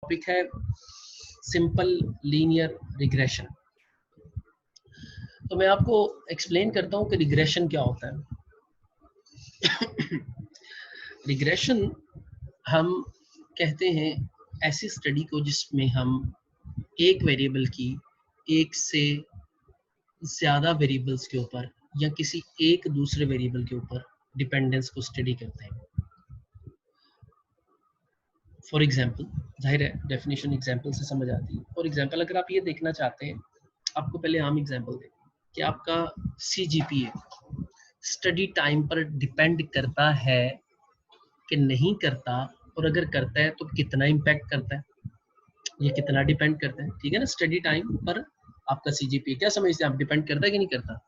Topic है simple linear regression. तो मैं आपको एक्सप्लेन करता हूँ कि रिग्रेशन क्या होता है। रिग्रेशन हम कहते हैं ऐसी स्टडी को जिसमें हम एक वेरिएबल की एक से ज़्यादा वेरिएबल्स के ऊपर या किसी एक दूसरे वेरिएबल के ऊपर डिपेंडेंस को स्टडी करते हैं। फॉर एग्जाम्पल, जाहिर है डेफिनेशन एग्जाम्पल से समझ आती है। फॉर एग्जाम्पल, अगर आप ये देखना चाहते हैं, आपको पहले आम एग्जाम्पल दें कि आपका CGPA स्टडी टाइम पर डिपेंड करता है कि नहीं करता, और अगर करता है तो कितना इम्पैक्ट करता है, ये कितना डिपेंड करता है। ठीक है ना, स्टडी टाइम पर आपका CGPA क्या समझते हैं आप, डिपेंड करता है कि नहीं करता?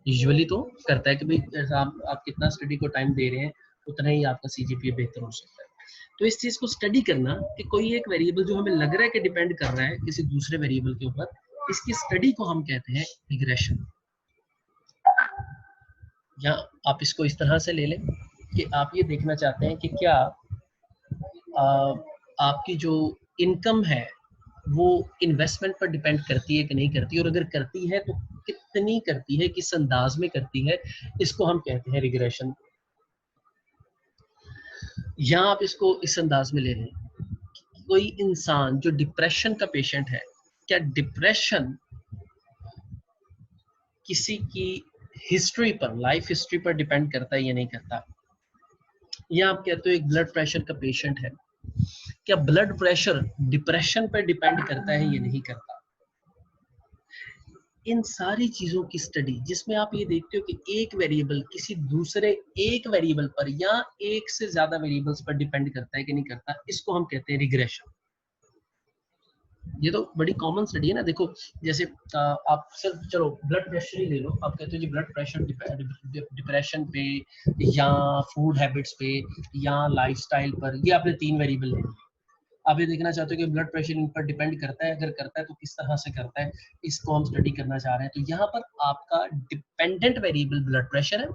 यूजुअली तो करता है कि भाई आप कितना स्टडी को टाइम दे रहे हैं उतना ही आपका CGPA बेहतर हो सकता है। तो इस चीज को स्टडी करना कि कोई एक वेरिएबल जो हमें लग रहा है कि डिपेंड कर रहा है किसी दूसरे वेरिएबल के ऊपर, इसकी स्टडी को हम कहते हैं रिग्रेशन। या आप इसको इस तरह से ले लें कि आप ये देखना चाहते हैं कि क्या आपकी जो इनकम है वो इन्वेस्टमेंट पर डिपेंड करती है कि नहीं करती, और अगर करती है तो कितनी करती है, किस अंदाज में करती है, इसको हम कहते हैं रिग्रेशन। या आप इसको इस अंदाज में ले लें, कोई इंसान जो डिप्रेशन का पेशेंट है, क्या डिप्रेशन किसी की हिस्ट्री पर, लाइफ हिस्ट्री पर डिपेंड करता है या नहीं करता? या आप कहते हो एक ब्लड प्रेशर का पेशेंट है, क्या ब्लड प्रेशर डिप्रेशन पर डिपेंड करता है या नहीं करता? इन सारी चीजों की स्टडी जिसमें आप ये देखते हो कि एक वेरिएबल किसी दूसरे एक वेरिएबल पर या एक से ज्यादा वेरिएबल्स पर डिपेंड करता है कि नहीं करता, इसको हम कहते हैं रिग्रेशन। ये तो बड़ी कॉमन स्टडी है ना। देखो, जैसे आप सिर्फ चलो ब्लड प्रेशर ही ले लो, आप कहते हो जी ब्लड प्रेशर डिप्रेशन पे या फूड हैबिट्स पे या लाइफस्टाइल पर, ये आपने 3 वेरिएबल ले लिए। आप ये देखना चाहते हो कि ब्लड प्रेशर इन पर डिपेंड करता है, अगर करता है तो किस तरह से करता है, इसको हम स्टडी करना चाह रहे हैं। तो यहाँ पर आपका डिपेंडेंट वेरिएबल ब्लड प्रेशर है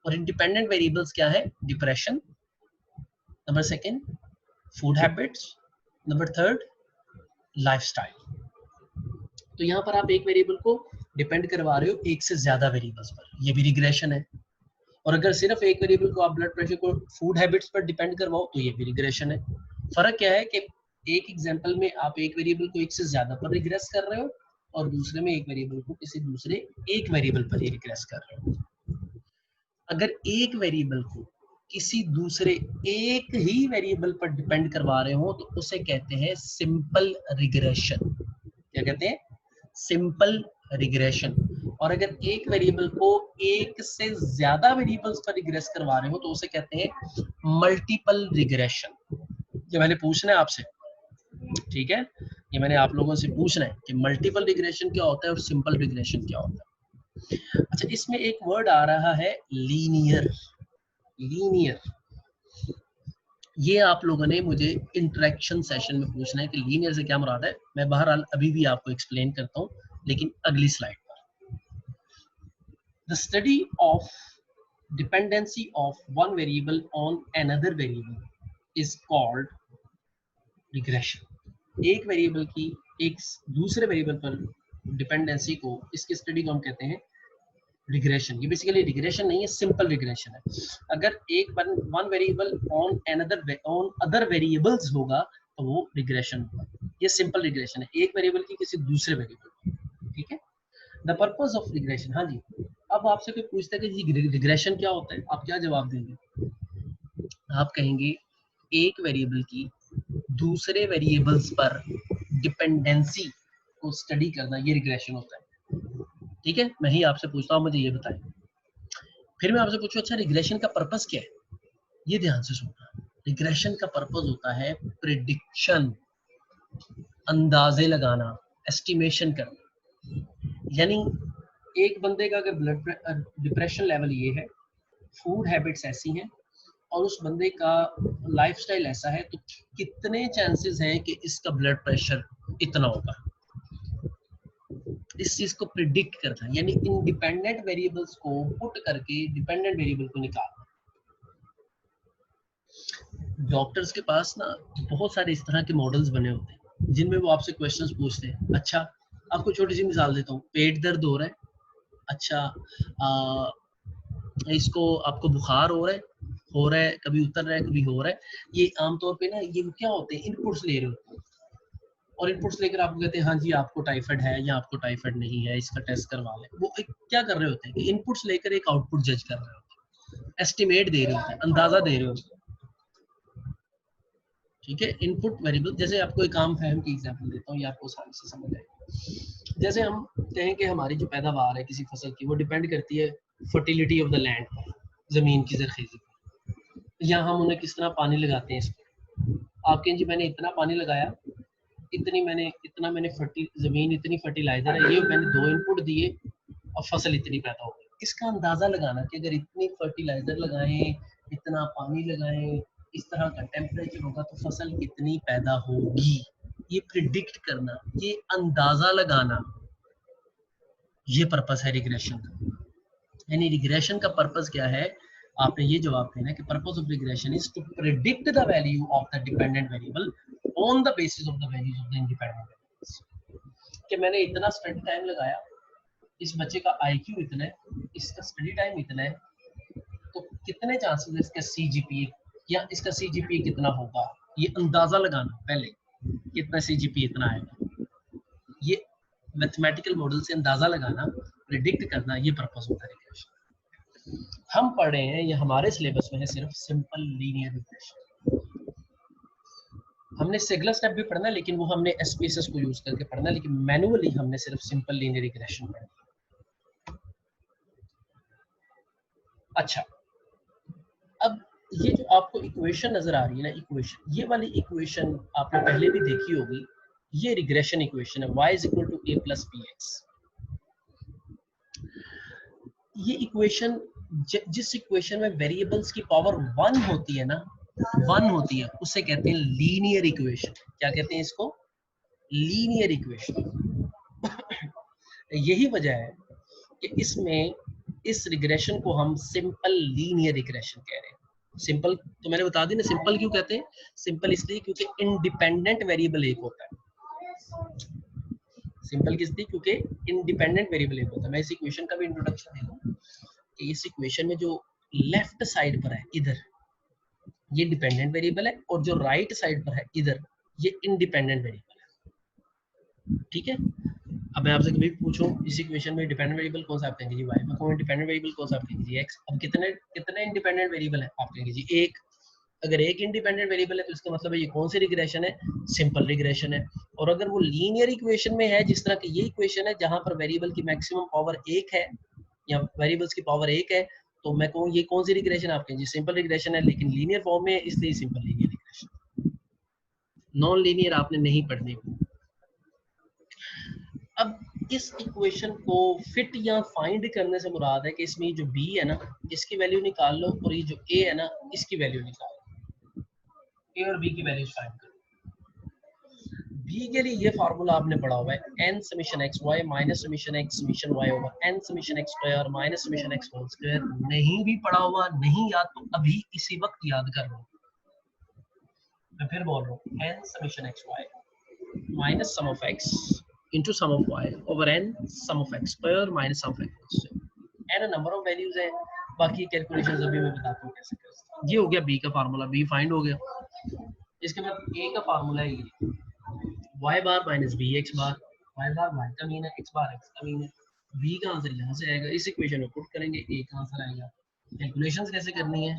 और इंडिपेंडेंट वेरिएबल्स क्या है? Depression, number second food habits, number third lifestyle. तो यहाँ पर आप एक वेरिएबल को डिपेंड करवा रहे हो एक से ज्यादा वेरिएबल्स पर, ये भी रिग्रेशन है। और अगर सिर्फ एक वेरिएबल को आप ब्लड प्रेशर को फूड हैबिट्स पर डिपेंड करवाओ तो ये भी रिग्रेशन है। फर्क क्या है कि एक एग्जांपल में आप एक वेरिएबल को एक से ज्यादा पर रिग्रेस कर रहे हो और दूसरे में एक वेरिएबल को किसी दूसरे एक वेरिएबल पर ही रिग्रेस कर रहे हो। अगर एक वेरिएबल को किसी दूसरे एक ही वेरिएबल पर डिपेंड करवा रहे हो तो उसे कहते हैं सिंपल रिग्रेशन। क्या कहते हैं? Simple regression. और अगर एक वेरिएबल को एक से ज्यादा वेरिएबल्स पर रिग्रेस करवा रहे हो तो उसे कहते हैं मल्टीपल रिग्रेशन। ये मैंने पूछना है आपसे, ठीक है, ये मैंने आप लोगों से पूछना है कि मल्टीपल रिग्रेशन क्या होता है और सिंपल रिग्रेशन क्या होता है। अच्छा, इसमें एक वर्ड आ रहा है लीनियर। लीनियर, ये आप लोगों ने मुझे इंटरेक्शन सेशन में पूछना है कि लीनियर से क्या मुराद है। मैं बहरहाल अभी भी आपको एक्सप्लेन करता हूँ, लेकिन अगली स्लाइड पर। The study of dependency of one variable on another variable is called regression. एक वेरिएबल की एक दूसरे वेरिएबल पर डिपेंडेंसी को, इसकी स्टडी को हम कहते हैं रिग्रेशन। ये बेसिकली रिग्रेशन नहीं है, सिंपल रिग्रेशन है। अगर एक one variable on other variables होगा तो वो रिग्रेशन होगा। ये सिंपल रिग्रेशन है, एक वेरिएबल की किसी दूसरे वेरिएबल। ठीक है, द पर्पज ऑफ रिग्रेशन। हाँ जी, अब आपसे कोई पूछता है कि जी रिग्रेशन क्या होता है, आप क्या जवाब देंगे? आप कहेंगे एक वेरिएबल की दूसरे वेरिएबल्स पर डिपेंडेंसी को स्टडी करना, ये रिग्रेशन होता है। ठीक है, मैं ही आपसे पूछता हूँ, मुझे ये बताएं। फिर मैं आपसे पूछूं, अच्छा रिग्रेशन का पर्पस क्या है? ये ध्यान से सुनना। रिग्रेशन का पर्पस होता है प्रिडिक्शन, अंदाजे लगाना, एस्टिमेशन करना। यानी एक बंदे का अगर ब्लड डिप्रेशन लेवल ये है, फूड हैबिट्स ऐसी हैं और उस बंदे का लाइफस्टाइल ऐसा है, तो कितने चांसेस हैं कि इसका ब्लड प्रेशर इतना होगा। इस चीज को प्रिडिक्ट करना, यानी इंडिपेंडेंट वेरिएबल्स को पुट करके डिपेंडेंट वेरिएबल को निकालना। डॉक्टर्स के पास ना बहुत सारे इस तरह के मॉडल्स बने होते हैं जिनमें वो आपसे क्वेश्चंस पूछते हैं। अच्छा, आपको छोटी सी मिसाल देता हूँ, पेट दर्द हो रहा है, अच्छा इसको आपको बुखार हो रहा है, कभी उतर रहा है, कभी हो रहा है। ये आमतौर पे ना ये क्या होते हैं, इनपुट्स ले रहे होते हैं, और इनपुट्स लेकर आपको कहते हैं हाँ जी आपको टाइफाइड है या आपको टाइफाइड नहीं है, इसका टेस्ट करवा लें। वो एक क्या कर रहे होते हैं कि इनपुट्स लेकर एक आउटपुट जज कर रहे होते हैं, एस्टिमेट दे रहे होते हैं, अंदाजा दे रहे होते हैं। ठीक है, इनपुट वेरिएबल, जैसे आपको एक आम फहम की एग्जांपल देता हूँ, ये आपको आसानी से समझ आएगा। जैसे हम कहें कि हमारी जो पैदावार है किसी फसल की, वो डिपेंड करती है फर्टिलिटी ऑफ द लैंड पर, जमीन की जरखेजी पर, या हम उन्हें किस तरह पानी लगाते हैं इस पर। आप कहें जी मैंने इतना पानी लगाया, इतना मैंने जमीन इतनी फर्टिलाइजर है, ये मैंने 2 इनपुट दिए और फसल इतनी पैदा हो गई। इसका अंदाजा लगाना कि अगर इतनी फर्टिलाइजर लगाएं, इतना पानी लगाएं, इस तरह का टेम्परेचर होगा तो फसल कितनी पैदा होगी, ये प्रिडिक्ट करना, ये अंदाजा लगाना, ये पर्पस है रिग्रेशन का। यानी रिग्रेशन का पर्पस क्या है, आपने ये जवाब देना कि purpose of regression is to predict the value of the dependent variable on the basis of the values of the independent variables. कि मैंने इतना स्टडी टाइम लगाया, इस बच्चे का आईक्यू इतना है, इसका स्टडी टाइम इतना है, तो कितने चांसेस है इसका सीजीपीए या इसका सीजीपीए कितना होगा, ये अंदाजा लगाना, पहले कितना सीजीपीए इतना आएगा, ये मैथमेटिकल मॉडल से अंदाजा लगाना, प्रिडिक्ट करना, ये पर्पस होता है रिग्रेशन। हम पढ़ रहे हैं, ये हमारे सिलेबस में है सिर्फ सिंपल लीनियर रिग्रेशन। हमने सेगलर स्टेप भी पढ़ना, लेकिन वो हमने एसपीएसएस को यूज करके पढ़ना, लेकिन मैनुअली हमने सिर्फ सिंपल लीनियर रिग्रेशन पढ़ना। अच्छा, अब ये जो आपको इक्वेशन नजर आ रही है ना, इक्वेशन, ये वाली इक्वेशन आपने पहले भी देखी होगी, ये रिग्रेशन इक्वेशन है, y is equal to a plus bx। ये इक्वेशन, जिस इक्वेशन में वेरिएबल्स की पावर 1 होती है ना, 1 होती है, उसे कहते हैं लीनियर इक्वेशन। क्या कहते हैं इसको? Linear equation. यही वजह है कि इसमें इस रिग्रेशन को हम सिंपल लीनियर रिग्रेशन कह रहे हैं। सिंपल तो मैंने बता दी ना, सिंपल क्यों कहते हैं? सिंपल इसलिए क्योंकि इंडिपेंडेंट वेरिएबल एक होता है। सिंपल किस लिए? क्योंकि इंडिपेंडेंट वेरिएबल एक होता है। मैं इस इक्वेशन का भी इंट्रोडक्शन दे दूं कि इस इक्वेशन में जो लेफ्ट साइड पर है इधर, ये डिपेंडेंट वेरिएबल है, और जो राइट साइड पर है इधर, ये इंडिपेंडेंट वेरिएबल है। ठीक है, अब मैं आपसे कभी पूछूं इस इक्वेशन में डिपेंडेंट वेरिएबल कौन सा, आप कहेंगे जी y, मैं कहूं डिपेंडेंट वेरिएबल कौन सा, आप कहेंगे जी x। अब कितने इंडिपेंडेंट वेरिएबल है, आप कहेंगे जी एक। अगर एक इंडिपेंडेंट वेरिएबल है तो इसका मतलब है ये कौन सी रिग्रेशन है? सिंपल रिग्रेशन है। और अगर वो लीनियर इक्वेशन में है, जिस तरह की ये इक्वेशन है जहां पर वेरिएबल की मैक्सिमम पावर 1 है या वेरिएबल्स की पावर 1 है, तो मैं कहूँ ये कौन सी रिग्रेशन, आप कहेंगे सिंपल रिग्रेशन है, लेकिन लीनियर फॉर्म में है, इसलिए simple linear regression. Non linear आपने नहीं पढ़नी। अब इस इक्वेशन को फिट या फाइंड करने से मुराद है कि इसमें जो b है ना, इसकी वैल्यू निकाल लो, और ये जो a है ना, इसकी वैल्यू निकाल लो। a और b की वैल्यू फाइंड करो। b के लिए ये फार्मूला आपने पढ़ा हुआ है, n summation x y minus summation x summation y over n summation x square minus summation x whole square. नहीं भी पढ़ा हुआ, नहीं याद, तो अभी इसी वक्त याद कर लो। मैं फिर बोल रहा हूँ, n summation x y minus sum of x into sum of y over n sum of x square minus sum of x square। n number of values है, बाकी कैलकुलेशंस अभी मैं बताता हूँ कैसे करते हैं। ये हो गया b का फार्मूला, b फाइंड हो गया। इसके बाद a का फार्मूला है ये y बार माइनस b x बार, y बार y का मीन है, x बार x का मीन है। b का आंसर यहाँ से आएगा, इस इक्वेशन में पुट करेंगे, a का आंसर आएगा। कैलकुलेशंस कैसे करनी है,